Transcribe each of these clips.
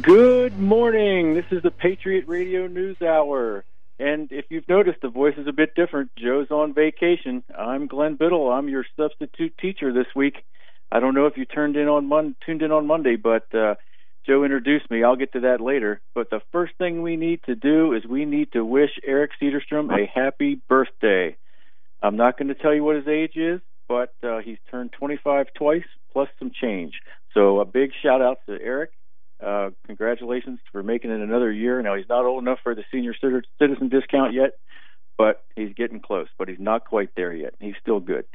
Good morning. This is the Patriot Radio News Hour. And if you've noticed, the voice is a bit different. Joe's on vacation. I'm Glen Biddle. I'm your substitute teacher this week. I don't know if you tuned in on Monday, but Joe introduced me. I'll get to that later. But the first thing we need to do is we need to wish Eric Cedarstrom a happy birthday. I'm not going to tell you what his age is, but he's turned 25 twice, plus some change. So a big shout-out to Eric. Congratulations for making it another year. Now, he's not old enough for the senior citizen discount yet, but he's getting close, but he's not quite there yet. He's still good.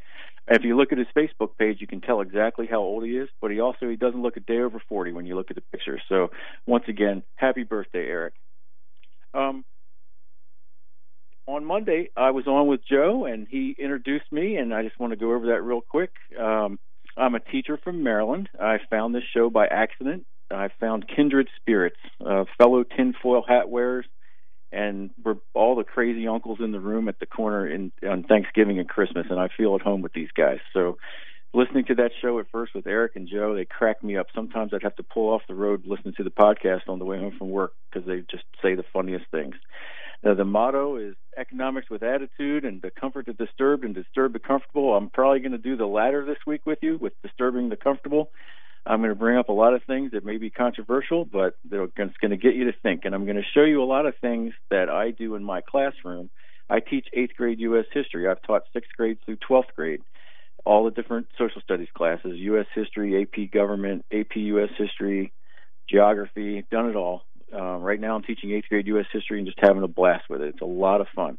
If you look at his Facebook page, you can tell exactly how old he is, but he doesn't look a day over 40 when you look at the picture. So once again, happy birthday, Eric. On Monday, I was on with Joe, and he introduced me, and I just want to go over that real quick. I'm a teacher from Maryland. I found this show by accident. I found kindred spirits, fellow tinfoil hat wearers, and we're all the crazy uncles in the room at the corner on Thanksgiving and Christmas, and I feel at home with these guys. So listening to that show at first with Eric and Joe, they crack me up. Sometimes I'd have to pull off the road listening to the podcast on the way home from work because they just say the funniest things. Now, the motto is economics with attitude and the comfort the disturbed and disturb the comfortable. I'm probably going to do the latter this week with you, with disturbing the comfortable. I'm going to bring up a lot of things that may be controversial, but it's going to get you to think. And I'm going to show you a lot of things that I do in my classroom. I teach 8th grade U.S. history. I've taught 6th grade through 12th grade, all the different social studies classes, U.S. history, AP government, AP U.S. history, geography, done it all. Right now I'm teaching 8th grade U.S. history and just having a blast with it. It's a lot of fun.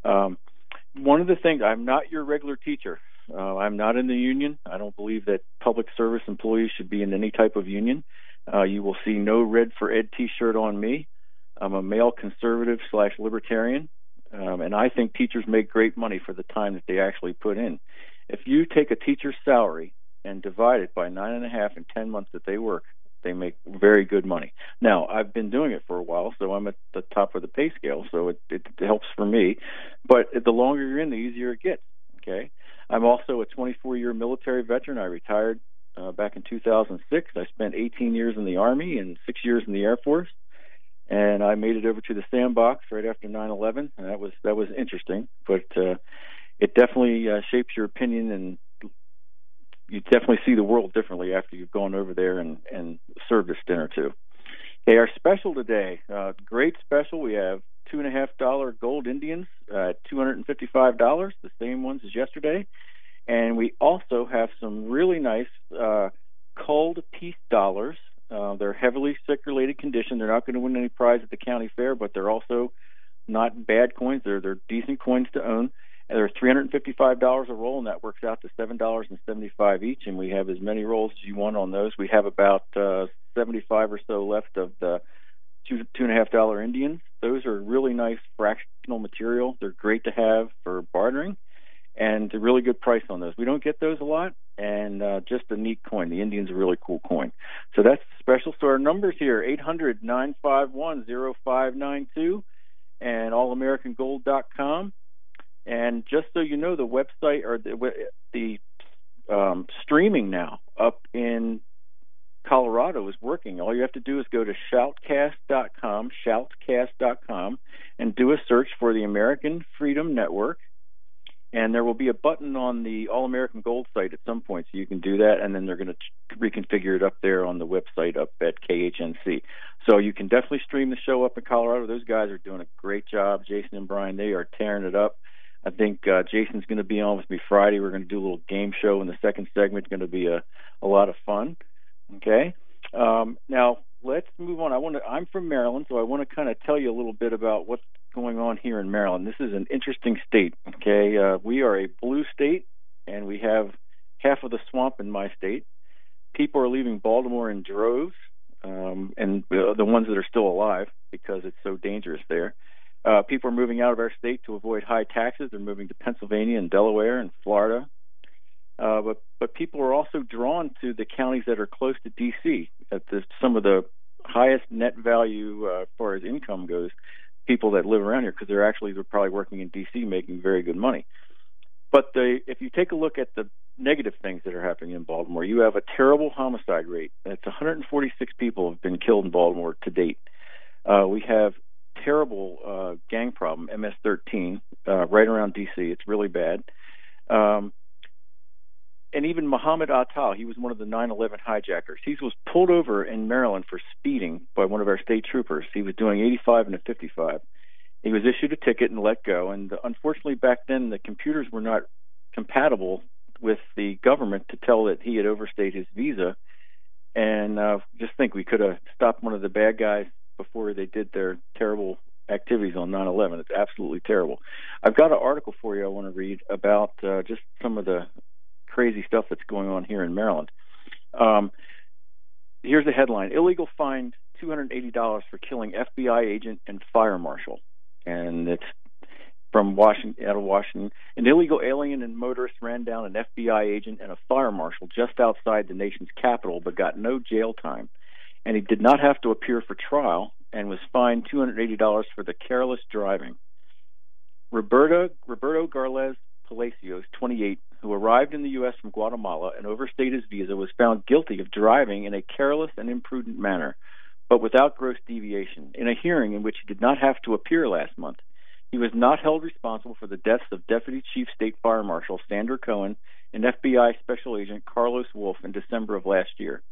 One of the things, I'm not your regular teacher. I'm not in the union. I don't believe that public service employees should be in any type of union. You will see no Red for Ed T-shirt on me. I'm a male conservative / libertarian, and I think teachers make great money for the time that they actually put in. If you take a teacher's salary and divide it by 9.5 and 10 months that they work, they make very good money. Now, I've been doing it for a while, so I'm at the top of the pay scale, so it helps for me. But the longer you're in, the easier it gets, okay? I'm also a 24-year military veteran. I retired back in 2006. I spent 18 years in the Army and 6 years in the Air Force, and I made it over to the sandbox right after 9/11, and that was interesting. But it definitely shapes your opinion, and you definitely see the world differently after you've gone over there and served a stint or two. Okay, our special today, great special. We have $2.50 gold Indians at $255, the same ones as yesterday. And we also have some really nice culled peace dollars. They're heavily circulated condition. They're not going to win any prize at the county fair, but they're also not bad coins. They're decent coins to own. And they're $355 a roll, and that works out to $7.75 each. And we have as many rolls as you want on those. We have about 75 or so left of the $2.50 Indians. Those are really nice fractional material. They're great to have for bartering, and a really good price on those. We don't get those a lot, and just a neat coin. The Indian's a really cool coin. So that's special. So our numbers here, 800-951-0592 and allamericangold.com. And just so you know, the website or the streaming now up in Colorado is working. All you have to do is go to shoutcast.com, and do a search for the American Freedom Network, and there will be a button on the All American Gold site at some point, so you can do that, and then they're going to reconfigure it up there on the website up at KHNC. So you can definitely stream the show up in Colorado. Those guys are doing a great job. Jason and Brian, they are tearing it up. I think Jason's going to be on with me Friday. We're going to do a little game show in the second segment. It's going to be a lot of fun. Okay. Now let's move on. I'm from Maryland, so I want to kind of tell you a little bit about what's going on here in Maryland. This is an interesting state. Okay. We are a blue state, and we have half of the swamp in my state. People are leaving Baltimore in droves, and the ones that are still alive because it's so dangerous there. People are moving out of our state to avoid high taxes. They're moving to Pennsylvania and Delaware and Florida. But people are also drawn to the counties that are close to D.C. Some of the highest net value as far as income goes, people that live around here, because they're probably working in D.C. making very good money. But if you take a look at the negative things that are happening in Baltimore, you have a terrible homicide rate. That's 146 people have been killed in Baltimore to date. We have terrible gang problem, MS-13, right around D.C. It's really bad. And even Muhammad Atal, he was one of the 9/11 hijackers. He was pulled over in Maryland for speeding by one of our state troopers. He was doing 85 and a 55. He was issued a ticket and let go. And unfortunately, back then, the computers were not compatible with the government to tell that he had overstayed his visa. And just think, we could have stopped one of the bad guys before they did their terrible activities on 9/11. It's absolutely terrible. I've got an article for you I want to read about just some of the crazy stuff that's going on here in Maryland. Here's the headline: Illegal fined $280 for killing FBI agent and fire marshal. And it's from Washington, out of Washington. An illegal alien and motorist ran down an FBI agent and a fire marshal just outside the nation's capital, but got no jail time. And he did not have to appear for trial and was fined $280 for the careless driving. Roberto Garles Palacios, 28, who arrived in the U.S. from Guatemala and overstayed his visa, was found guilty of driving in a careless and imprudent manner, but without gross deviation, in a hearing in which he did not have to appear last month. He was not held responsible for the deaths of Deputy Chief State Fire Marshal Sandra Cohen and FBI Special Agent Carlos Wolf in December of last year.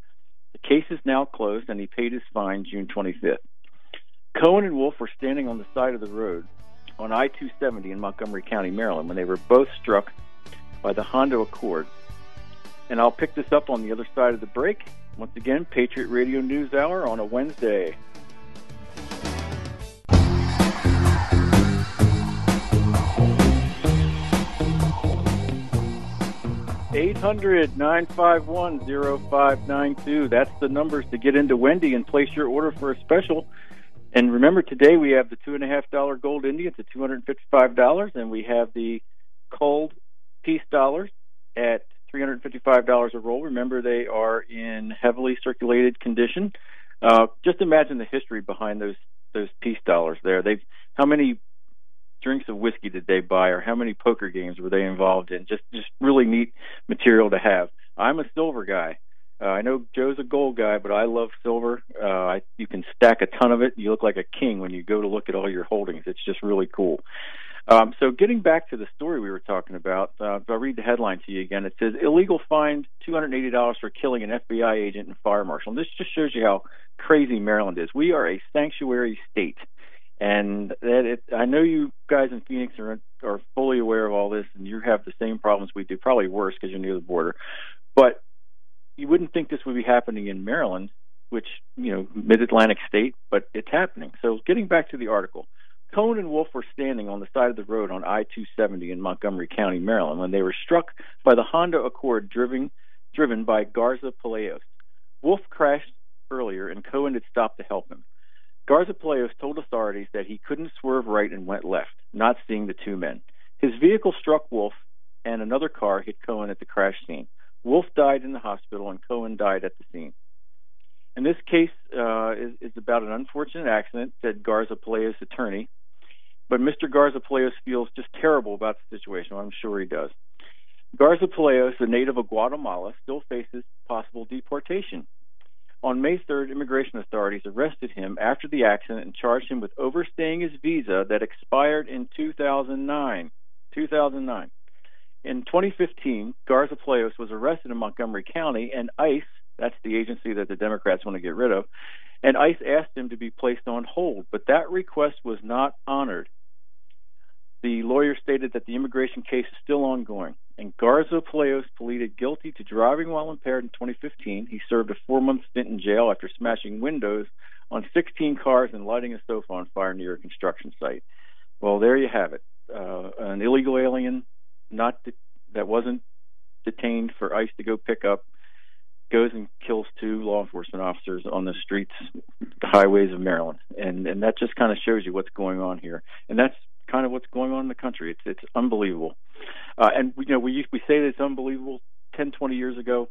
The case is now closed, and he paid his fine June 25th. Cohen and Wolf were standing on the side of the road on I-270 in Montgomery County, Maryland, when they were both struck by the Honda Accord. And I'll pick this up on the other side of the break. Once again, Patriot Radio News Hour on a Wednesday. (800-951-0592). That's the numbers to get into Wendy and place your order for a special. And remember, today we have the $2.50 gold Indians at $255, and we have the cold peace dollars at $355 a roll. Remember, they are in heavily circulated condition. Just imagine the history behind those peace dollars there. How many drinks of whiskey did they buy, or how many poker games were they involved in? Just really neat material to have. I'm a silver guy. I know Joe's a gold guy, but I love silver. You can stack a ton of it. You look like a king when you go to look at all your holdings. It's just really cool. So getting back to the story we were talking about, I'll read the headline to you again. It says, illegal fined $280 for killing an FBI agent and fire marshal. And this just shows you how crazy Maryland is. We are a sanctuary state. And I know you guys in Phoenix are fully aware of all this, and you have the same problems we do, probably worse because you're near the border. But you wouldn't think this would be happening in Maryland, which, mid-Atlantic state, but it's happening. So getting back to the article, Cohen and Wolf were standing on the side of the road on I-270 in Montgomery County, Maryland, when they were struck by the Honda Accord driven by Garza Palacios. Wolf crashed earlier, and Cohen had stopped to help him. Garza Palacios told authorities that he couldn't swerve right and went left, not seeing the two men. His vehicle struck Wolf, and another car hit Cohen at the crash scene. Wolf died in the hospital, and Cohen died at the scene. And this case is about an unfortunate accident, said Garza Palacios' attorney. But Mr. Garza Palacios feels just terrible about the situation. I'm sure he does. Garza Palacios, a native of Guatemala, still faces possible deportation. On May 3rd, immigration authorities arrested him after the accident and charged him with overstaying his visa that expired in 2009. In 2015, Garza Palacios was arrested in Montgomery County, and ICE, that's the agency that the Democrats want to get rid of, and ICE asked him to be placed on hold, but that request was not honored. The lawyer stated that the immigration case is still ongoing, and Garza Palacios pleaded guilty to driving while impaired in 2015. He served a 4-month stint in jail after smashing windows on 16 cars and lighting a sofa on fire near a construction site. Well, there you have it. An illegal alien that wasn't detained for ICE to go pick up goes and kills 2 law enforcement officers on the streets, the highways of Maryland. And that just kind of shows you what's going on here. And that's kind of what's going on in the country. It's unbelievable. And we say that it's unbelievable. 10, 20 years ago,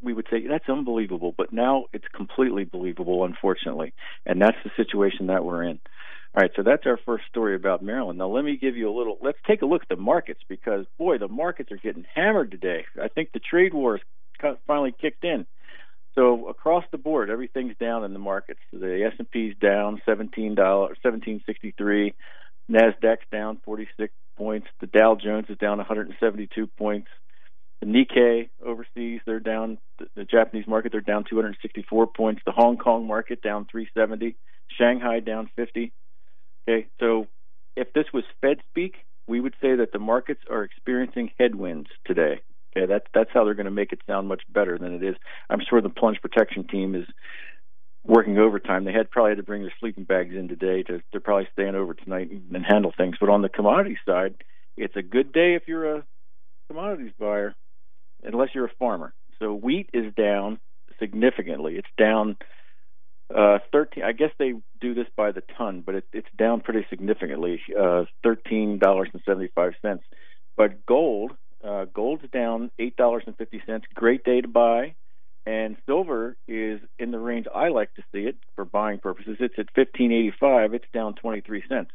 we would say that's unbelievable, but now it's completely believable, unfortunately. And that's the situation that we're in. All right, so that's our first story about Maryland. Now, let me give you let's take a look at the markets because, boy, the markets are getting hammered today. I think the trade wars finally kicked in. So across the board, everything's down in the markets. The S&P's down $17.63. NASDAQ's down 46 points. The Dow Jones is down 172 points. The Nikkei overseas, they're down. The Japanese market, they're down 264 points. The Hong Kong market down 370. Shanghai down 50. Okay, so if this was Fed speak, we would say that the markets are experiencing headwinds today. Okay, that's how they're going to make it sound much better than it is. I'm sure the plunge protection team is working overtime. They probably had to bring their sleeping bags in today. They're probably staying over tonight and handle things. But on the commodity side, it's a good day if you're a commodities buyer, unless you're a farmer. So wheat is down significantly. It's down 13. I guess they do this by the ton, but it's down pretty significantly, $13.75. But gold's down $8.50. Great day to buy. And silver is in the range I like to see it for buying purposes. It's at $15.85. It's down 23 cents.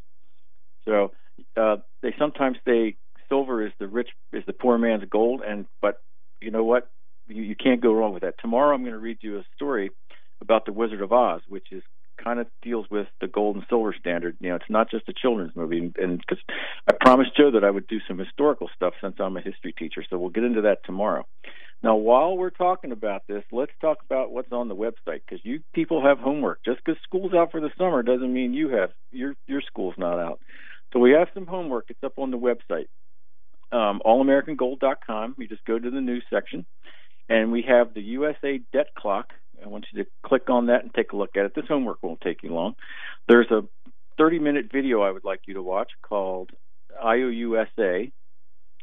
So they sometimes say silver is the poor man's gold, but you know what? You can't go wrong with that. Tomorrow I'm going to read you a story about the Wizard of Oz, which is kind of deals with the gold and silver standard. You know, it's not just a children's movie. And because I promised Joe that I would do some historical stuff since I'm a history teacher, so we'll get into that tomorrow. Now, while we're talking about this, let's talk about what's on the website, because you people have homework. Just because school's out for the summer doesn't mean you have your school's not out. So we have some homework. It's up on the website, allamericangold.com. You just go to the news section, and we have the USA debt clock. I want you to click on that and take a look at it. This homework won't take you long. There's a 30-minute video I would like you to watch called IOUSA.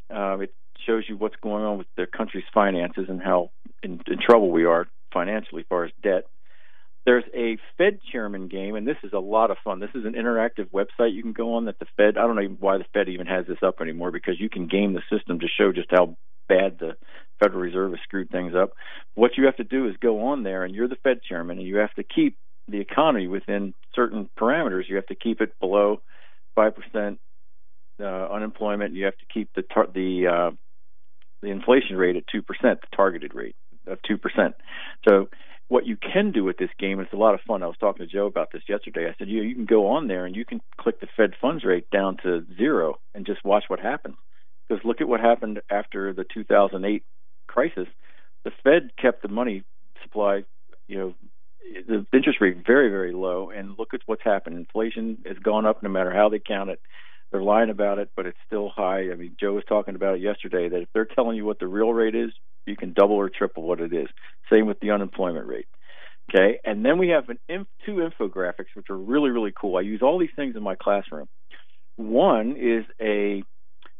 It shows you what's going on with the country's finances and how in trouble we are financially as far as debt. There's a Fed chairman game, and this is a lot of fun. This is an interactive website you can go on that the Fed, I don't know why the Fed even has this up anymore, because you can game the system to show just how bad the Federal Reserve has screwed things up. What you have to do is go on there, and you're the Fed chairman, and you have to keep the economy within certain parameters. You have to keep it below 5% unemployment. You have to keep the inflation rate at 2%, the targeted rate of 2%. So what you can do with this game, it's a lot of fun. I was talking to Joe about this yesterday. I said, you can go on there and you can click the Fed funds rate down to 0 and just watch what happens. Because look at what happened after the 2008 crisis. The Fed kept the money supply, the interest rate very, very low, and look at what's happened. Inflation has gone up no matter how they count it. They're lying about it, but it's still high. I mean, Joe was talking about it yesterday, that if they're telling you what the real rate is, you can double or triple what it is. Same with the unemployment rate. Okay, and then we have two infographics, which are really, really cool. I use all these things in my classroom. One is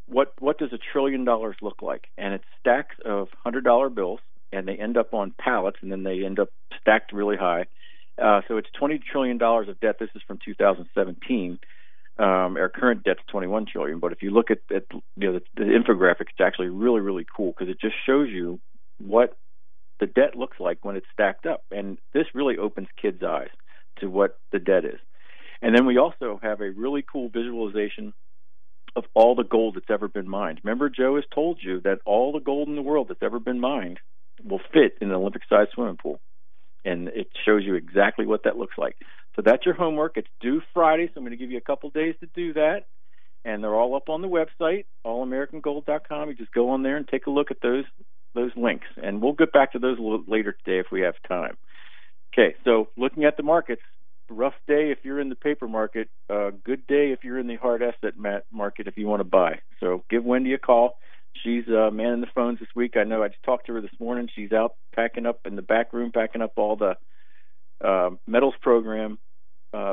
what does $1 trillion look like? And it's stacks of $100 bills, and they end up on pallets, and then they end up stacked really high. So it's $20 trillion of debt. This is from 2017. Our current debt's $21 trillion. But if you look at the infographic, it's actually really, really cool because it just shows you what the debt looks like when it's stacked up. And this really opens kids' eyes to what the debt is. And then we also have a really cool visualization of all the gold that's ever been mined. Remember, Joe has told you that all the gold in the world that's ever been mined will fit in an Olympic-sized swimming pool. And it shows you exactly what that looks like. So that's your homework. It's due Friday, so I'm going to give you a couple days to do that. And they're all up on the website, allamericangold.com. You just go on there and take a look at those links. And we'll get back to those a little later today if we have time. Okay, so looking at the markets, rough day if you're in the paper market, good day if you're in the hard asset market if you want to buy. So give Wendy a call. She's manning the phones this week. I know I just talked to her this morning. She's out packing up in the back room, packing up all the metals program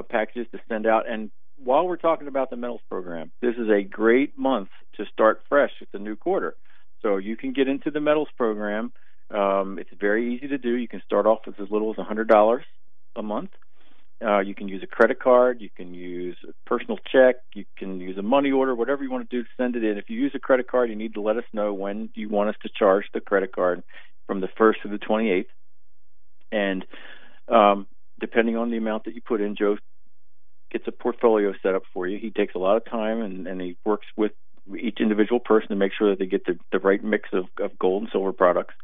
packages to send out. And while we're talking about the metals program, this is a great month to start fresh with the new quarter. So you can get into the metals program. It's very easy to do. You can start off with as little as $100 a month. You can use a credit card. You can use a personal check. You can use a money order, whatever you want to do to send it in. If you use a credit card, you need to let us know when you want us to charge the credit card from the 1st to the 28th. And depending on the amount that you put in, Joe gets a portfolio set up for you. He takes a lot of time, and he works with each individual person to make sure that they get the right mix of gold and silver products.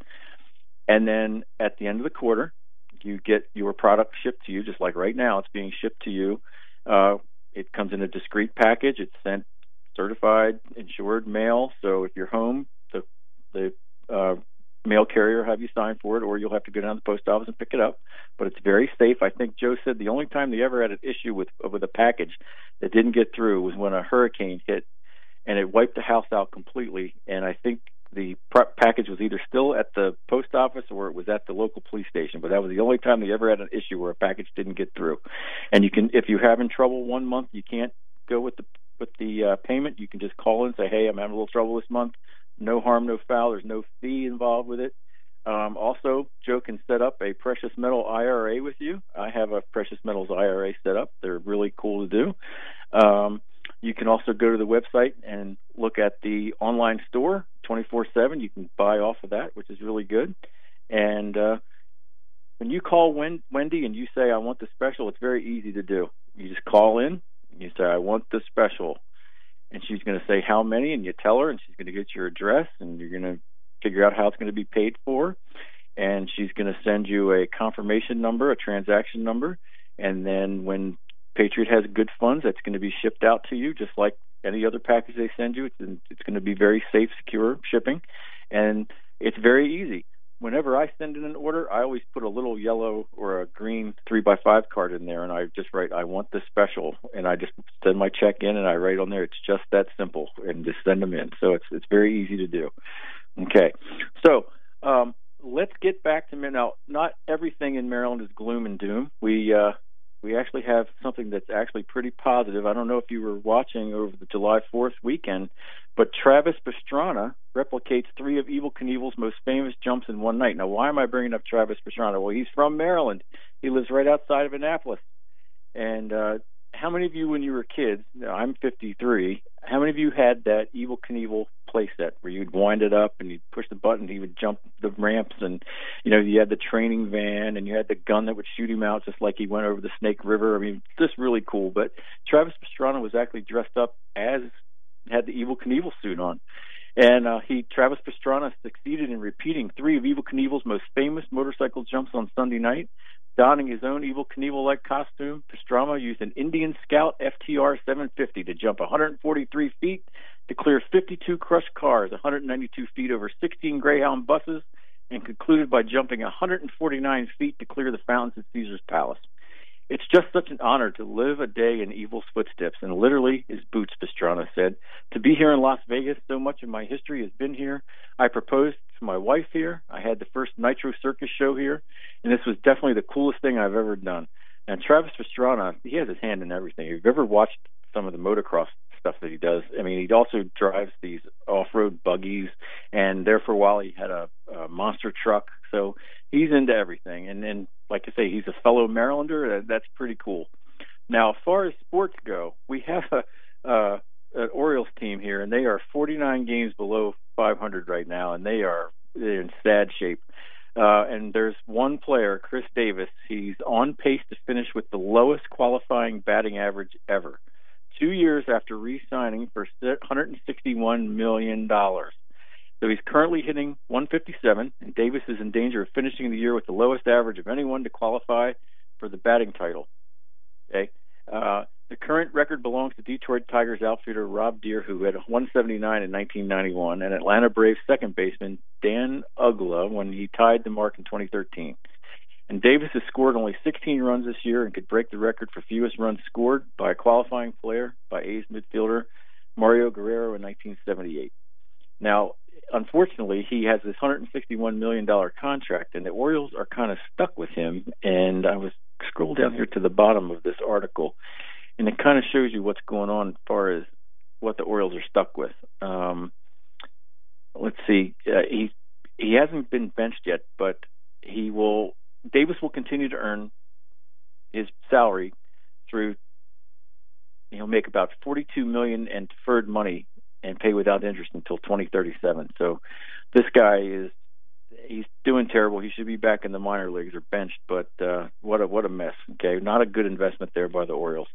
And then at the end of the quarter, you get your product shipped to you, just like right now it's being shipped to you. It comes in a discrete package. It's sent certified, insured mail. So if you're home, the mail carrier will have you sign for it, or you'll have to go down to the post office and pick it up. But it's very safe. I think Joe said the only time they ever had an issue with a package that didn't get through was when a hurricane hit, and it wiped the house out completely. And I think the package was either still at the post office or it was at the local police station. But that was the only time they ever had an issue where a package didn't get through. And you can, if you're having trouble one month, you can't go with the payment. You can just call in and say, hey, I'm having a little trouble this month. No harm, no foul. There's no fee involved with it. Also, Joe can set up a precious metal IRA with you. I have a precious metals IRA set up. They're really cool to do. You can also go to the website and look at the online store 24/7. You can buy off of that, which is really good. And when you call Wendy and you say, I want the special, it's very easy to do. You just call in and you say, I want the special. And she's going to say how many, and you tell her, and she's going to get your address, and you're going to figure out how it's going to be paid for. And she's going to send you a confirmation number, a transaction number. And then when Patriot has good funds, that's going to be shipped out to you, just like any other package they send you. It's going to be very safe, secure shipping. And it's very easy. Whenever I send in an order, I always put a little yellow or a green 3x5 card in there, and I just write, I want this special, and I just send my check in, and I write on there, it's just that simple, and just send them in. So it's very easy to do. Okay, so let's get back to now. Not everything in Maryland is gloom and doom. We actually have something that's actually pretty positive. I don't know if you were watching over the July 4th weekend, but Travis Pastrana replicates 3 of Evel Knievel's most famous jumps in one night. Now, why am I bringing up Travis Pastrana? Well, he's from Maryland. He lives right outside of Annapolis. And how many of you, when you were kids, I'm 53, how many of you had that Evel Knievel play set where you'd wind it up and you'd push the button, he would jump the ramps, and you had the training van and you had the gun that would shoot him out just like he went over the Snake River. I mean, just really cool. But Travis Pastrana was actually dressed up had the Evel Knievel suit on. And Travis Pastrana succeeded in repeating 3 of Evel Knievel's most famous motorcycle jumps on Sunday night. Donning his own Evel Knievel-like costume, Pastrana used an Indian Scout FTR 750 to jump 143 feet to clear 52 crushed cars, 192 feet over 16 Greyhound buses, and concluded by jumping 149 feet to clear the fountains at Caesar's Palace. It's just such an honor to live a day in Evel's footsteps, and literally his boots, Pastrana said. To be here in Las Vegas, so much of my history has been here. I proposed to my wife here. I had the first Nitro Circus show here, and this was definitely the coolest thing I've ever done. And Travis Pastrana, he has his hand in everything. If you've ever watched some of the motocross stuff that he does, I mean, he also drives these off-road buggies, and there for a while he had a monster truck. So he's into everything. And then, like I say, he's a fellow Marylander. That's pretty cool. Now, as far as sports go, we have an Orioles team here, and they are 49 games below 500 right now, and they're in sad shape. And there's one player, Chris Davis. He's on pace to finish with the lowest qualifying batting average ever, 2 years after re-signing for $161 million. So he's currently hitting 157, and Davis is in danger of finishing the year with the lowest average of anyone to qualify for the batting title. Okay, the current record belongs to Detroit Tigers outfielder Rob Deere, who had 179 in 1991, and Atlanta Braves second baseman Dan Uggla when he tied the mark in 2013. And Davis has scored only 16 runs this year and could break the record for fewest runs scored by a qualifying player by A's midfielder Mario Guerrero in 1978. Now, unfortunately, he has this $161 million contract, and the Orioles are kind of stuck with him. And I was scroll down here to the bottom of this article, and it kind of shows you what's going on as far as what the Orioles are stuck with. Let's see. He hasn't been benched yet, but Davis will continue to earn his salary through. He'll make about $42 million in deferred money and pay without interest until 2037. So this guy he's doing terrible. He should be back in the minor leagues or benched, but what a mess. Okay, not a good investment there by the Orioles.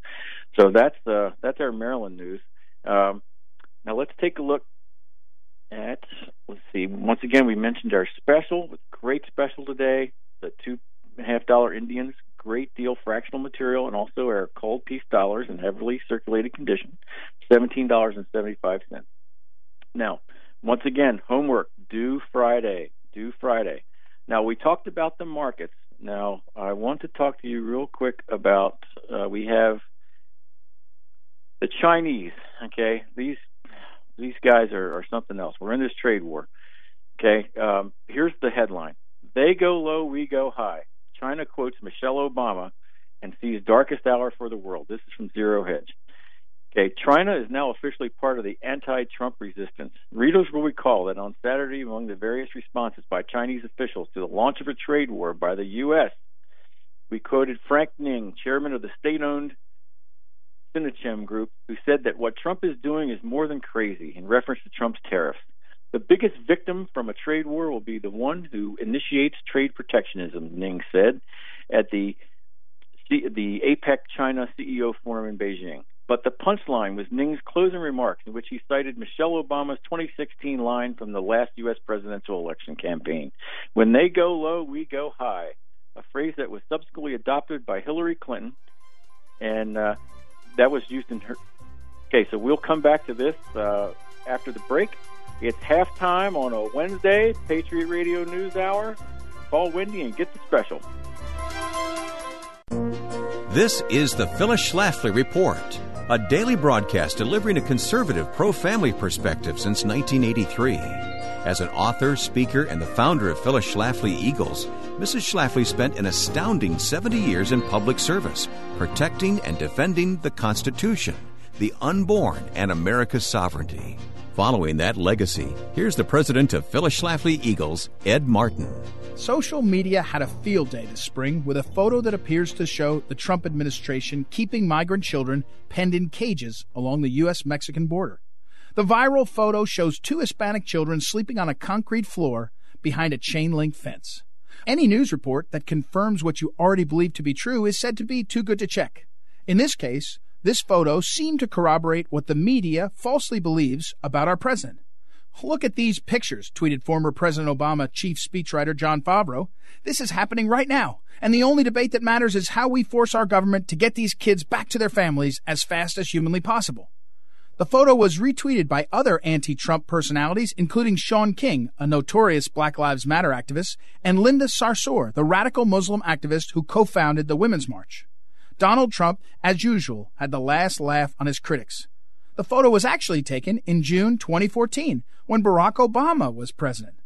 So that's our Maryland news. Now let's take a look at, let's see, once again, we mentioned our special, great special today, the $2.50 Indians, great deal fractional material, and also our cold piece dollars in heavily circulated condition, $17.75. Now, once again, homework, due Friday. Now, we talked about the markets. Now, I want to talk to you real quick about, we have the Chinese, okay? These guys are something else. We're in this trade war, okay? Here's the headline. They go low, we go high. China quotes Michelle Obama and sees darkest hour for the world. This is from Zero Hedge. Okay, China is now officially part of the anti-Trump resistance. Readers will recall that on Saturday, among the various responses by Chinese officials to the launch of a trade war by the U.S., we quoted Frank Ning, chairman of the state-owned Sinochem Group, who said that what Trump is doing is more than crazy in reference to Trump's tariffs. The biggest victim from a trade war will be the one who initiates trade protectionism, Ning said at the APEC China CEO Forum in Beijing. But the punchline was Ning's closing remarks, in which he cited Michelle Obama's 2016 line from the last U.S. presidential election campaign, "When they go low, we go high," a phrase that was subsequently adopted by Hillary Clinton, and that was used in her. Okay, so we'll come back to this after the break. It's halftime on a Wednesday, Patriot Radio News Hour. Call Wendy and get the special. This is the Phyllis Schlafly Report, a daily broadcast delivering a conservative pro-family perspective since 1983. As an author, speaker, and the founder of Phyllis Schlafly Eagles, Mrs. Schlafly spent an astounding 70 years in public service, protecting and defending the Constitution, the unborn, and America's sovereignty. Following that legacy, here's the president of Phyllis Schlafly Eagles, Ed Martin. Social media had a field day this spring with a photo that appears to show the Trump administration keeping migrant children penned in cages along the U.S.-Mexican border. The viral photo shows two Hispanic children sleeping on a concrete floor behind a chain-link fence. Any news report that confirms what you already believe to be true is said to be too good to check. In this case, this photo seemed to corroborate what the media falsely believes about our president. "Look at these pictures," tweeted former President Obama chief speechwriter Jon Favreau. "This is happening right now, and the only debate that matters is how we force our government to get these kids back to their families as fast as humanly possible." The photo was retweeted by other anti-Trump personalities, including Shaun King, a notorious Black Lives Matter activist, and Linda Sarsour, the radical Muslim activist who co-founded the Women's March. Donald Trump, as usual, had the last laugh on his critics. The photo was actually taken in June 2014, when Barack Obama was president.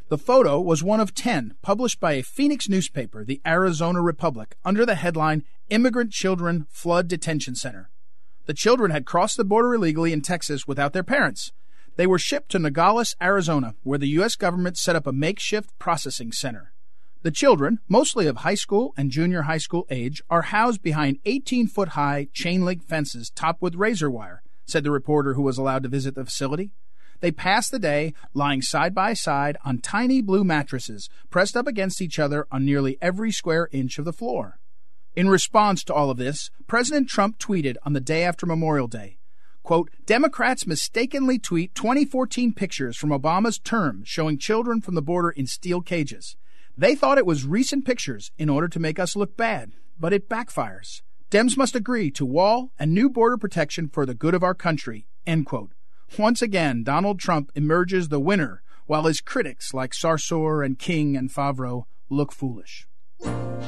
The photo was one of 10 published by a Phoenix newspaper, the Arizona Republic, under the headline, "Immigrant Children Flood Detention Center." The children had crossed the border illegally in Texas without their parents. They were shipped to Nogales, Arizona, where the U.S. government set up a makeshift processing center. The children, mostly of high school and junior high school age, are housed behind 18-foot-high chain-link fences topped with razor wire, said the reporter who was allowed to visit the facility. They passed the day lying side by side on tiny blue mattresses, pressed up against each other on nearly every square inch of the floor. In response to all of this, President Trump tweeted on the day after Memorial Day, quote, "Democrats mistakenly tweet 2014 pictures from Obama's term showing children from the border in steel cages. They thought it was recent pictures in order to make us look bad, but it backfires. Dems must agree to wall and new border protection for the good of our country," end quote. Once again, Donald Trump emerges the winner, while his critics like Sarsour and King and Favreau look foolish.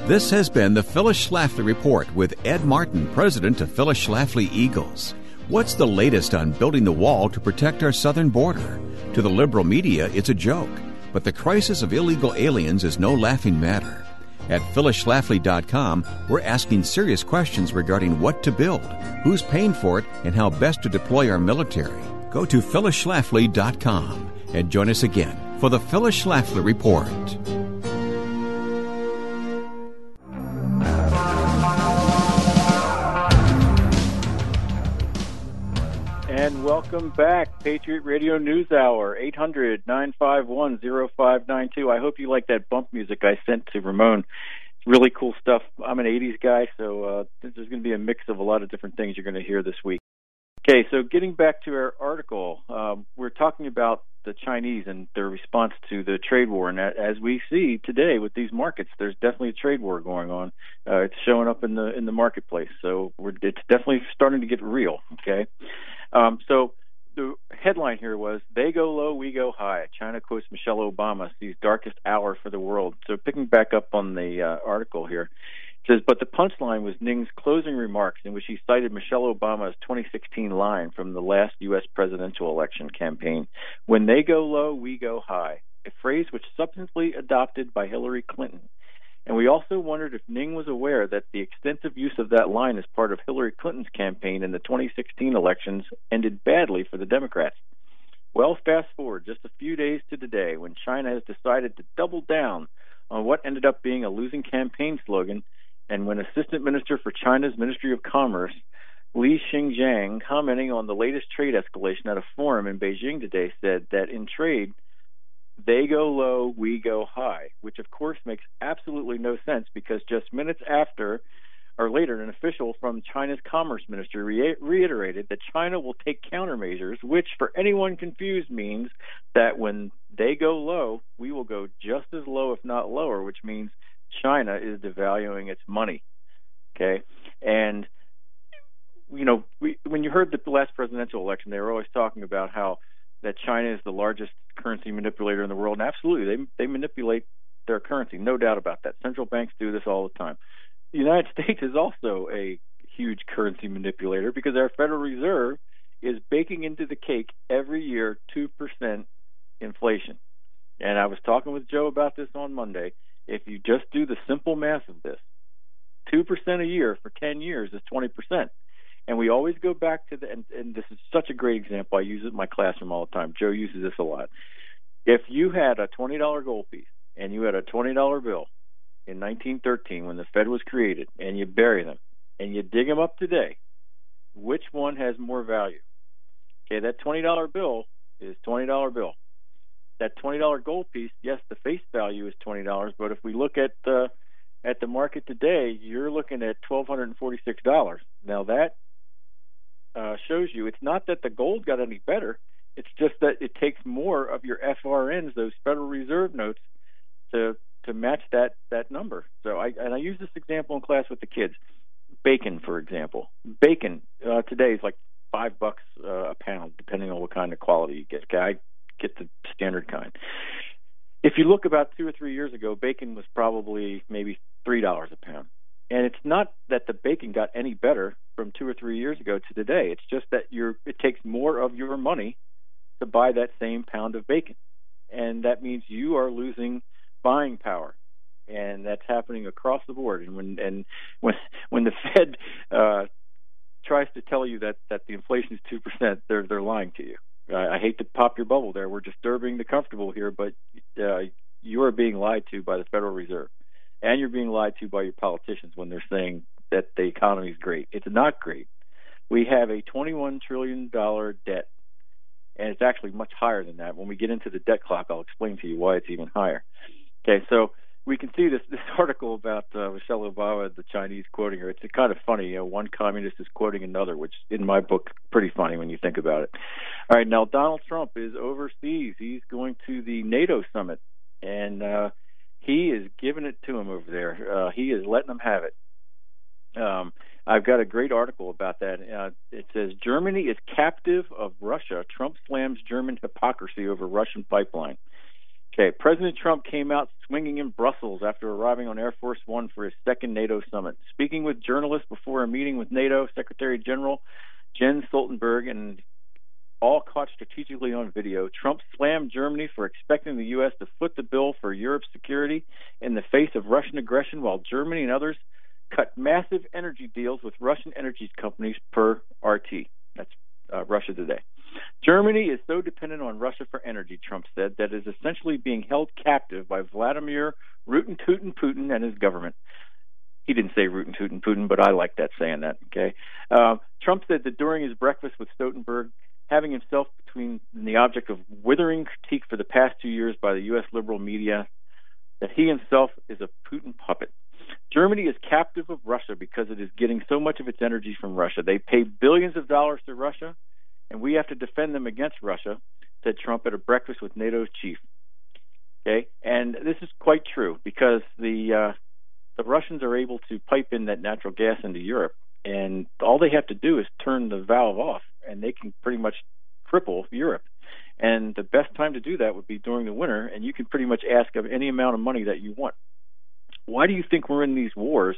This has been the Phyllis Schlafly Report with Ed Martin, president of Phyllis Schlafly Eagles. What's the latest on building the wall to protect our southern border? To the liberal media, it's a joke. But the crisis of illegal aliens is no laughing matter. At phyllisschlafly.com, we're asking serious questions regarding what to build, who's paying for it, and how best to deploy our military. Go to phyllisschlafly.com and join us again for the Phyllis Schlafly Report. And welcome back, Patriot Radio News Hour, 800-951-0592. I hope you like that bump music I sent to Ramon. really cool stuff. I'm an 80s guy, so there's going to be a mix of a lot of different things you're going to hear this week. Okay, so getting back to our article, we're talking about the Chinese and their response to the trade war. And as we see today with these markets, there's definitely a trade war going on. It's showing up in the marketplace. So it's definitely starting to get real, okay? So the headline here was, "They go low, we go high." China quotes Michelle Obama, "Sees darkest hour for the world." So picking back up on the article here, it says, but the punchline was Ning's closing remarks in which he cited Michelle Obama's 2016 line from the last U.S. presidential election campaign, "When they go low, we go high," a phrase which subsequently adopted by Hillary Clinton. And we also wondered if Ning was aware that the extensive use of that line as part of Hillary Clinton's campaign in the 2016 elections ended badly for the Democrats. Well, fast forward just a few days to today when China has decided to double down on what ended up being a losing campaign slogan, and when Assistant Minister for China's Ministry of Commerce, Li Xingjiang, commenting on the latest trade escalation at a forum in Beijing today, said that in trade, they go low, we go high, which of course makes absolutely no sense because just minutes after or later, an official from China's Commerce Ministry reiterated that China will take countermeasures, which for anyone confused means that when they go low, we will go just as low, if not lower, which means China is devaluing its money. Okay? And, you know, when you heard the last presidential election, they were always talking about how that China is the largest currency manipulator in the world. And absolutely, they manipulate their currency, no doubt about that. Central banks do this all the time. The United States is also a huge currency manipulator because our Federal Reserve is baking into the cake every year 2% inflation. And I was talking with Joe about this on Monday. If you just do the simple math of this, 2% a year for 10 years is 20%. And we always go back to and this is such a great example. I use it in my classroom all the time. Joe uses this a lot. If you had a $20 gold piece and you had a $20 bill in 1913 when the Fed was created, and you bury them and you dig them up today, which one has more value? Okay, that $20 bill is $20 bill. That $20 gold piece, yes, the face value is $20, but if we look at the market today, you're looking at $1,246. Now that shows you it's not that the gold got any better. It's just that it takes more of your FRNs, those Federal Reserve notes, to match that number. So I use this example in class with the kids. Bacon, for example. Bacon today is like $5 a pound, depending on what kind of quality you get. Okay, I get the standard kind. If you look about 2 or 3 years ago, bacon was probably maybe $3 a pound. And it's not that the bacon got any better from 2 or 3 years ago to today. It's just that it takes more of your money to buy that same pound of bacon. And that means you are losing buying power. And that's happening across the board. And when the Fed tries to tell you that the inflation is 2%, they're lying to you. I hate to pop your bubble there. We're disturbing the comfortable here, but you are being lied to by the Federal Reserve. And you're being lied to by your politicians when they're saying that the economy is great. It's not great. We have a $21 trillion debt, and it's actually much higher than that. When we get into the debt clock, I'll explain to you why it's even higher. Okay, so we can see this article about Michelle Obama, the Chinese quoting her. It's kind of funny. You know, one communist is quoting another, which in my book, pretty funny when you think about it. All right, now Donald Trump is overseas. He's going to the NATO summit, and he is giving it to him over there. He is letting them have it. I've got a great article about that. It says, Germany is captive of Russia. Trump slams German hypocrisy over Russian pipeline. Okay, President Trump came out swinging in Brussels after arriving on Air Force One for his second NATO summit. Speaking with journalists before a meeting with NATO Secretary General Jens Stoltenberg, and all caught strategically on video, Trump slammed Germany for expecting the U.S. to foot the bill for Europe's security in the face of Russian aggression, while Germany and others cut massive energy deals with Russian energy companies per RT. That's Russia Today. Germany is so dependent on Russia for energy, Trump said, that is essentially being held captive by Vladimir Rootin' Tootin' Putin and his government. He didn't say Rootin' Tootin' Putin, but I like that saying that. Okay. Trump said that during his breakfast with Stoltenberg, having himself between the object of withering critique for the past 2 years by the U.S. liberal media, that he himself is a Putin puppet. Germany is captive of Russia because it is getting so much of its energy from Russia. They pay billions of dollars to Russia, and we have to defend them against Russia, said Trump at a breakfast with NATO's chief. Okay, and this is quite true because the Russians are able to pipe in that natural gas into Europe, and all they have to do is turn the valve off, and they can pretty much cripple Europe. And the best time to do that would be during the winter, and you can pretty much ask of any amount of money that you want. Why do you think we're in these wars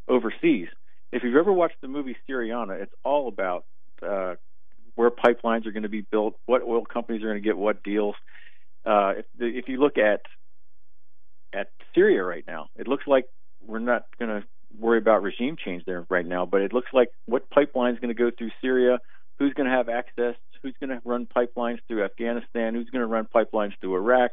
overseas? If you've ever watched the movie Syriana, it's all about where pipelines are going to be built, what oil companies are going to get what deals. If you look at Syria right now, it looks like we're not going to worry about regime change there right now, but it looks like what pipeline is going to go through Syria, who's going to have access, who's going to run pipelines through Afghanistan, who's going to run pipelines through Iraq,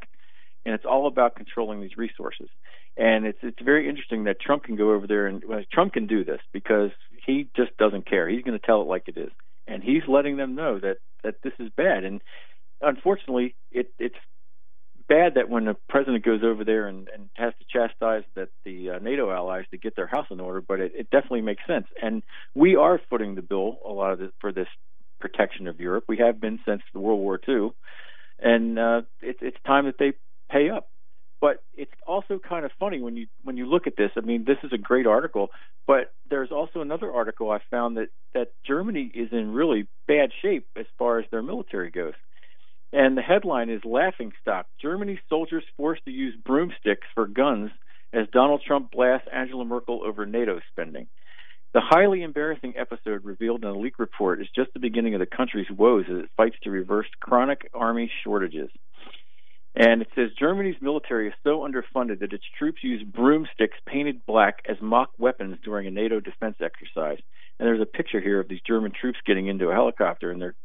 and it's all about controlling these resources. And it's very interesting that Trump can go over there, and Trump can do this because he just doesn't care. He's going to tell it like it is, and he's letting them know that this is bad. And unfortunately, it's bad that when the president goes over there and has to chastise the NATO allies to get their house in order, but it definitely makes sense. And we are footing the bill a lot of this, for this protection of Europe. We have been since World War II, and it's time that they pay up. But it's also kind of funny when you look at this. I mean, this is a great article, but there's also another article I found that Germany is in really bad shape as far as their military goes. And the headline is "Laughing Stock: Germany's soldiers forced to use broomsticks for guns as Donald Trump blasts Angela Merkel over NATO spending." The highly embarrassing episode revealed in a leaked report is just the beginning of the country's woes as it fights to reverse chronic army shortages. And it says Germany's military is so underfunded that its troops use broomsticks painted black as mock weapons during a NATO defense exercise. And there's a picture here of these German troops getting into a helicopter, and they're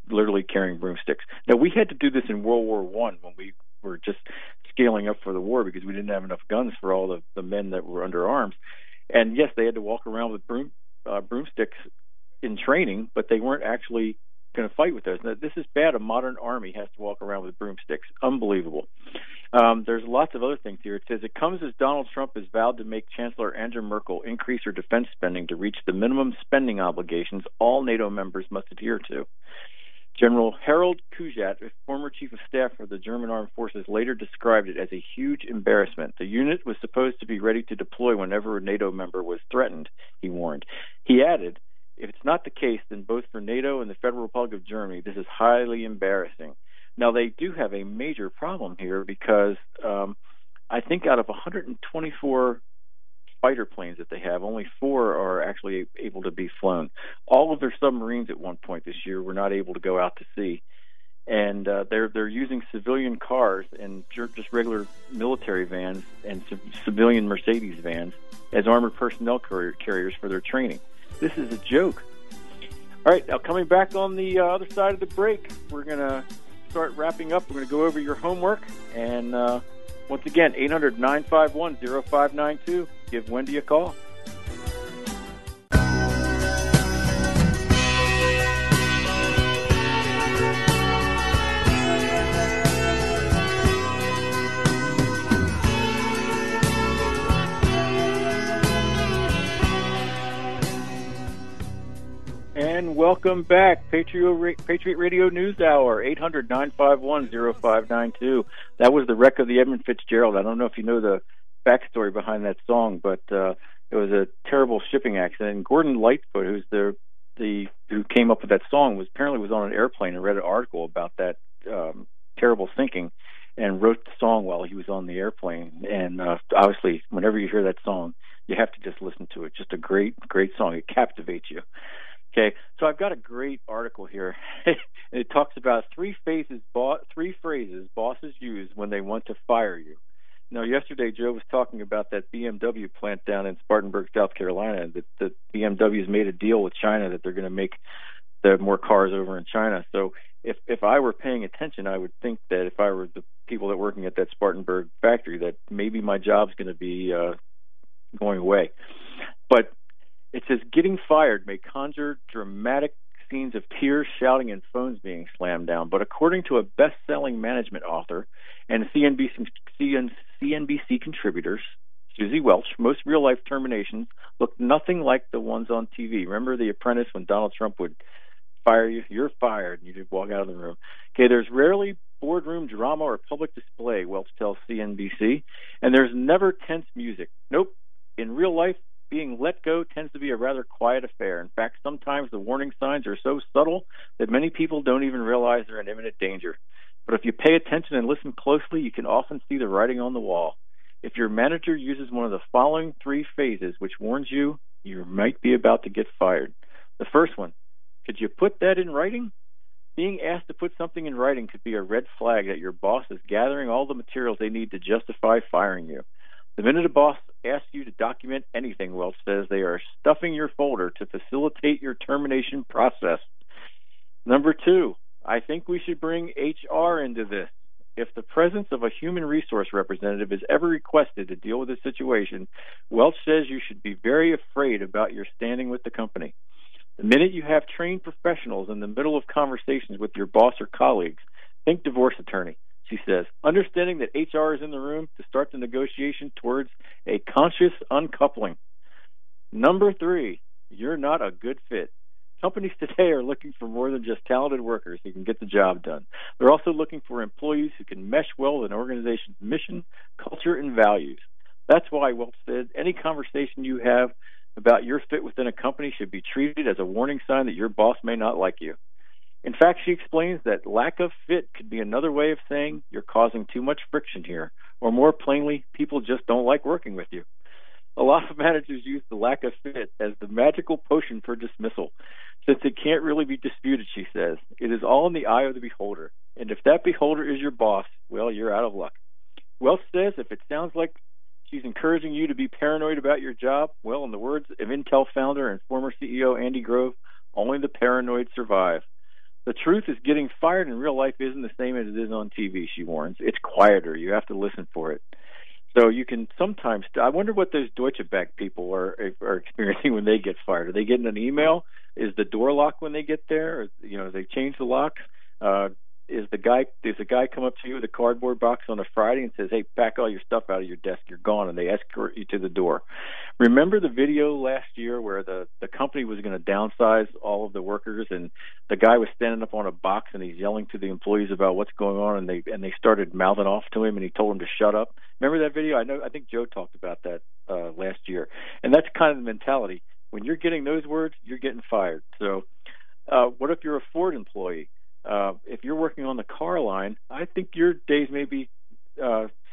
literally carrying broomsticks. Now, we had to do this in World War I when we were just scaling up for the war because we didn't have enough guns for all the men that were under arms. And yes, they had to walk around with broomsticks in training, but they weren't actually going to fight with those. Now, this is bad. A modern army has to walk around with broomsticks. Unbelievable. There's lots of other things here. It says it comes as Donald Trump has vowed to make Chancellor Angela Merkel increase her defense spending to reach the minimum spending obligations all NATO members must adhere to. General Harold Kujat, a former chief of staff for the German Armed Forces, later described it as a huge embarrassment. The unit was supposed to be ready to deploy whenever a NATO member was threatened, he warned. He added, "If it's not the case, then both for NATO and the Federal Republic of Germany, this is highly embarrassing." Now, they do have a major problem here because I think out of 124 fighter planes that they have, only 4 are actually able to be flown. All of their submarines at one point this year were not able to go out to sea. And they're using civilian cars and just regular military vans and civilian Mercedes vans as armored personnel carriers for their training. This is a joke. All right, now coming back on the other side of the break, we're going to start wrapping up. We're going to go over your homework. And once again, 800-951-0592. Give Wendy a call. And welcome back, Patriot Radio News Hour, 800-951-0592. That was the wreck of the Edmund Fitzgerald. I don't know if you know the backstory behind that song, but it was a terrible shipping accident. And Gordon Lightfoot, who's who came up with that song, was on an airplane and read an article about that terrible sinking, and wrote the song while he was on the airplane. And obviously, whenever you hear that song, you have to just listen to it. Just a great, great song. It captivates you. Okay, so I've got a great article here. It talks about three phrases bosses use when they want to fire you. Now, yesterday Joe was talking about that BMW plant down in Spartanburg, South Carolina. That BMW's made a deal with China that they're going to make more cars over in China. So if I were paying attention, I would think that if I were the people that are working at that Spartanburg factory, that maybe my job's going to be going away. But it says getting fired may conjure dramatic scenes of tears, shouting, and phones being slammed down. But according to a best-selling management author and CNBC contributors, Susie Welch, most real-life terminations look nothing like the ones on TV. Remember The Apprentice when Donald Trump would fire you? You're fired. And you just walk out of the room. Okay, there's rarely boardroom drama or public display, Welch tells CNBC, and there's never tense music. Nope. In real life, being let go tends to be a rather quiet affair. In fact, sometimes the warning signs are so subtle that many people don't even realize they're in imminent danger. But if you pay attention and listen closely, you can often see the writing on the wall. If your manager uses one of the following three phases, which warns you you might be about to get fired. The first one, could you put that in writing? Being asked to put something in writing could be a red flag that your boss is gathering all the materials they need to justify firing you. The minute a boss asks you to document anything, Welch says, they are stuffing your folder to facilitate your termination process. Number two, I think we should bring HR into this. If the presence of a human resource representative is ever requested to deal with a situation, Welch says you should be very afraid about your standing with the company. The minute you have trained professionals in the middle of conversations with your boss or colleagues, think divorce attorney, she says, understanding that HR is in the room to start the negotiation towards a conscious uncoupling. Number three, you're not a good fit. Companies today are looking for more than just talented workers who can get the job done. They're also looking for employees who can mesh well with an organization's mission, culture, and values. That's why Welch said any conversation you have about your fit within a company should be treated as a warning sign that your boss may not like you. In fact, she explains that lack of fit could be another way of saying you're causing too much friction here, or more plainly, people just don't like working with you. A lot of managers use the lack of fit as the magical potion for dismissal, since it can't really be disputed, she says. It is all in the eye of the beholder, and if that beholder is your boss, well, you're out of luck. Welch says if it sounds like she's encouraging you to be paranoid about your job, well, in the words of Intel founder and former CEO Andy Grove, only the paranoid survive. The truth is getting fired in real life isn't the same as it is on TV, she warns. It's quieter. You have to listen for it. So you can sometimes, I wonder what those Deutsche Bank people are experiencing when they get fired. Are they getting an email? Is the door locked when they get there? Or, they change the locks? Does the guy come up to you with a cardboard box on a Friday and says, hey, pack all your stuff out of your desk, you're gone, and they escort you to the door? Remember the video last year where the company was going to downsize all of the workers, and the guy was standing up on a box and he's yelling to the employees about what's going on, and they started mouthing off to him, and he told them to shut up. Remember that video? I think Joe talked about that last year, and that's kind of the mentality. When you're getting those words, you're getting fired. So what if you're a Ford employee? If you're working on the car line, I think your days may be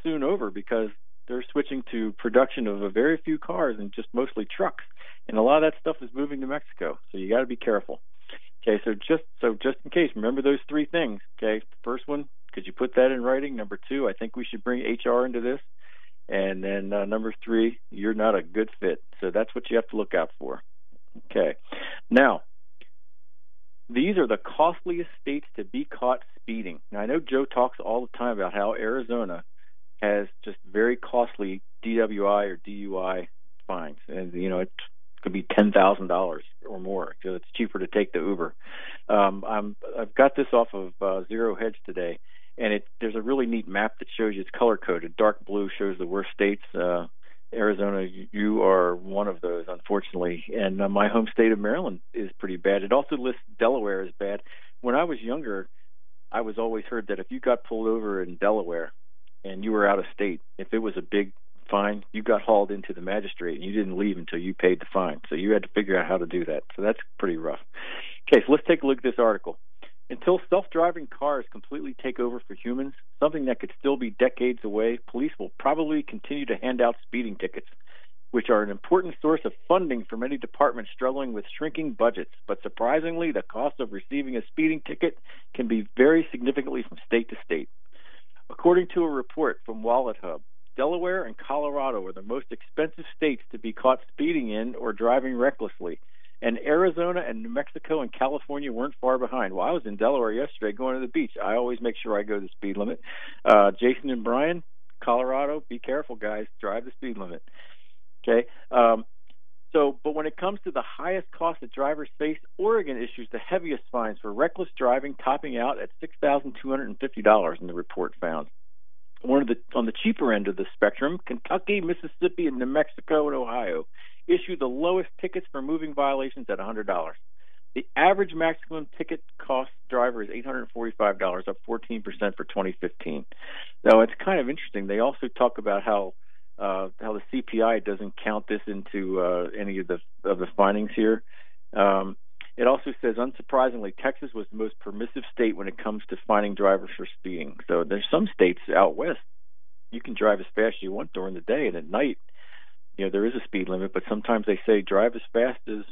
soon over, because they're switching to production of a very few cars and just mostly trucks, and a lot of that stuff is moving to Mexico. So you got to be careful. Okay, so just in case, remember those three things. Okay, first one, could you put that in writing? Number two, I think we should bring HR into this, and then number three, you're not a good fit. So that's what you have to look out for. Okay, now, these are the costliest states to be caught speeding. Now, I know Joe talks all the time about how Arizona has just very costly DWI or DUI fines. And, it could be $10,000 or more. So it's cheaper to take the Uber. I've got this off of Zero Hedge today, and there's a really neat map that shows you it's color-coded. Dark blue shows the worst states. Arizona, you are one of those, unfortunately. And my home state of Maryland is pretty bad. It also lists Delaware as bad. When I was younger, I was always heard that if you got pulled over in Delaware and you were out of state, if it was a big fine, you got hauled into the magistrate and you didn't leave until you paid the fine. So you had to figure out how to do that. So that's pretty rough. Okay, so let's take a look at this article. Until self-driving cars completely take over for humans, something that could still be decades away, police will probably continue to hand out speeding tickets, which are an important source of funding for many departments struggling with shrinking budgets. But surprisingly, the cost of receiving a speeding ticket can be vary significantly from state to state. According to a report from Wallet Hub, Delaware and Colorado are the most expensive states to be caught speeding in or driving recklessly. And Arizona and New Mexico and California weren't far behind. Well, I was in Delaware yesterday going to the beach. I always make sure I go the speed limit. Jason and Brian, Colorado, be careful, guys. Drive the speed limit. Okay. But when it comes to the highest cost that drivers face, Oregon issues the heaviest fines for reckless driving, topping out at $6,250 in the report found. on the cheaper end of the spectrum, Kentucky, Mississippi, and New Mexico and Ohio issue the lowest tickets for moving violations at $100. The average maximum ticket cost driver is $845, up 14% for 2015. Now, it's kind of interesting. They also talk about how the CPI doesn't count this into any of the findings here. It also says, unsurprisingly, Texas was the most permissive state when it comes to fining drivers for speeding. So there's some states out west you can drive as fast as you want during the day, and at night, there is a speed limit. But sometimes they say drive as fast as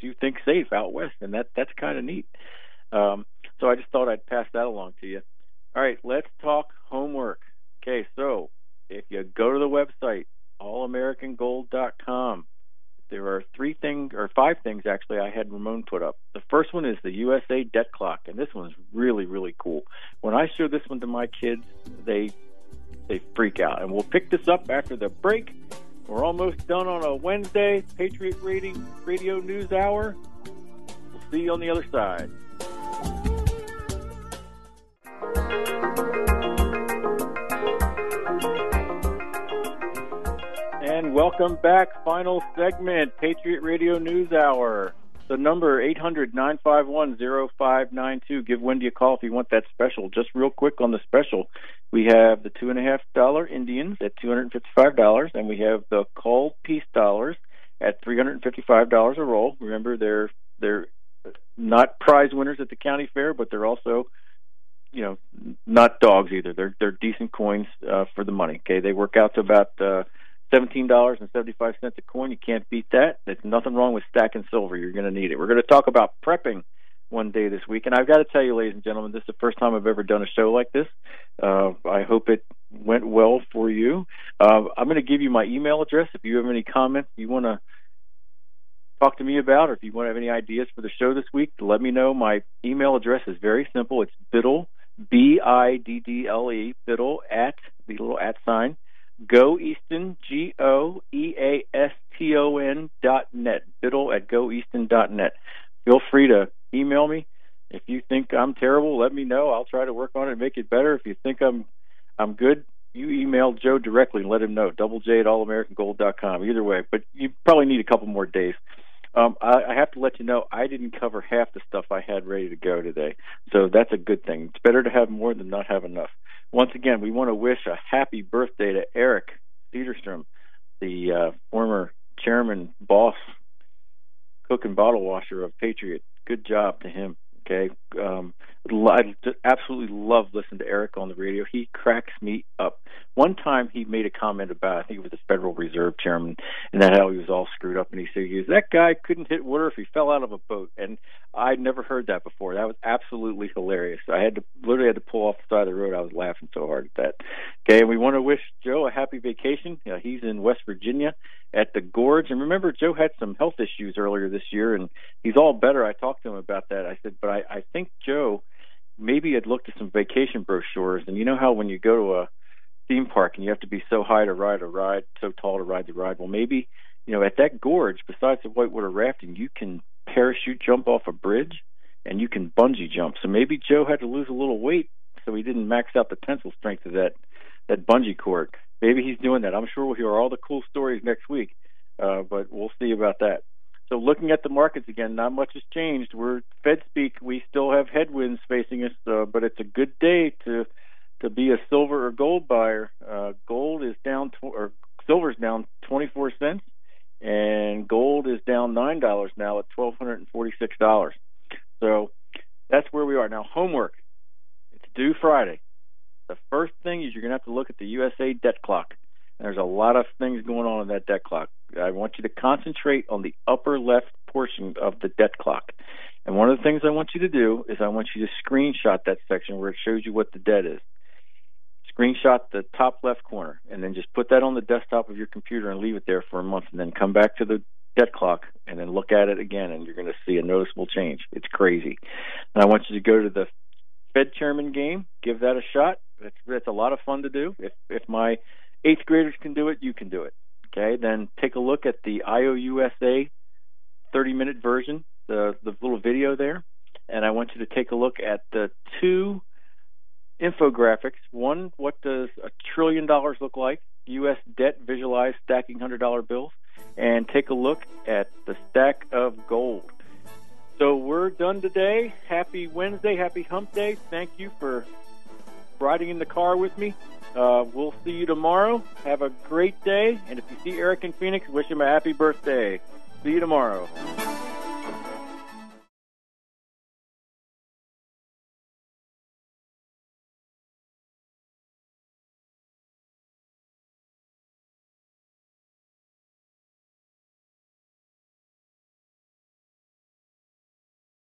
you think safe out west, and that's kind of neat. So I just thought I'd pass that along to you. All right, let's talk homework. Okay, so if you go to the website, allamericangold.com, there are 5 things actually I had Ramon put up. The first one is the USA debt clock, and this one's really, really cool. When I show this one to my kids, they freak out. And we'll pick this up after the break. We're almost done on a Wednesday, Patriot Radio News Hour. We'll see you on the other side. And welcome back. Final segment, Patriot Radio News Hour. The number 800-951-0592. Give Wendy a call if you want that special. Just real quick on the special, we have the $2.50 Indians at $255, and we have the called peace dollars at $355 a roll. Remember, they're not prize winners at the county fair, but they're also, not dogs either. They're decent coins for the money. Okay, they work out to about $17.75 a coin. You can't beat that. There's nothing wrong with stacking silver. You're going to need it. We're going to talk about prepping one day this week. And I've got to tell you, ladies and gentlemen, this is the first time I've ever done a show like this. I hope it went well for you. I'm going to give you my email address. If you have any comments you want to talk to me about, or if you want to have any ideas for the show this week, let me know. My email address is very simple. It's Biddle, Biddle, Biddle at the little at sign, GoEaston, GoEaston.net, Biddle at GoEaston.net. Feel free to email me. If you think I'm terrible, let me know. I'll try to work on it and make it better. If you think I'm good, you email Joe directly and let him know, J@allamericangold.com. Either way, but you probably need a couple more days. I have to let you know I didn't cover half the stuff I had ready to go today, so that's a good thing. It's better to have more than not have enough. Once again, we want to wish a happy birthday to Eric Cederstrom, the former chairman, boss, cook and bottle washer of Patriot. Good job to him. Okay, I absolutely love listening to Eric on the radio. He cracks me up. One time he made a comment about, I think it was the Federal Reserve chairman, and that how he was all screwed up, and he said, that guy couldn't hit water if he fell out of a boat. And I'd never heard that before. That was absolutely hilarious. I literally had to pull off the side of the road. I was laughing so hard at that. Okay, and we want to wish Joe a happy vacation. He's in West Virginia at the Gorge. And remember, Joe had some health issues earlier this year, and he's all better. I talked to him about that. I said, but I think Joe maybe had looked at some vacation brochures, and you know how when you go to a theme park and you have to be so high to ride a ride, so tall to ride the ride. Well, maybe, at that gorge, besides the whitewater rafting, you can parachute jump off a bridge and you can bungee jump. So maybe Joe had to lose a little weight so he didn't max out the tensile strength of that bungee cord. Maybe he's doing that. I'm sure we'll hear all the cool stories next week, but we'll see about that. So looking at the markets again, not much has changed. We're Fed speak. We still have headwinds facing us, but it's a good day to be a silver or gold buyer. Gold is down, or silver is down 24 cents, and gold is down $9 now at $1,246. So that's where we are now. Homework. It's due Friday. The first thing is you're going to have to look at the USA debt clock. There's a lot of things going on in that debt clock. I want you to concentrate on the upper left portion of the debt clock. And one of the things I want you to do is I want you to screenshot that section where it shows you what the debt is. Screenshot the top left corner, and then just put that on the desktop of your computer and leave it there for a month, and then come back to the debt clock and then look at it again, and you're going to see a noticeable change. It's crazy. And I want you to go to the Fed chairman game. Give that a shot. That's a lot of fun to do. If my 8th graders can do it, you can do it. Okay, then take a look at the IOUSA 30-minute version, the little video there, and I want you to take a look at the 2 infographics. One, what does $1 trillion look like? U.S. debt visualized stacking $100 bills. And take a look at the stack of gold. So we're done today. Happy Wednesday. Happy Hump Day. Thank you for riding in the car with me. We'll see you tomorrow. Have a great day. And if you see Eric in Phoenix, wish him a happy birthday. See you tomorrow.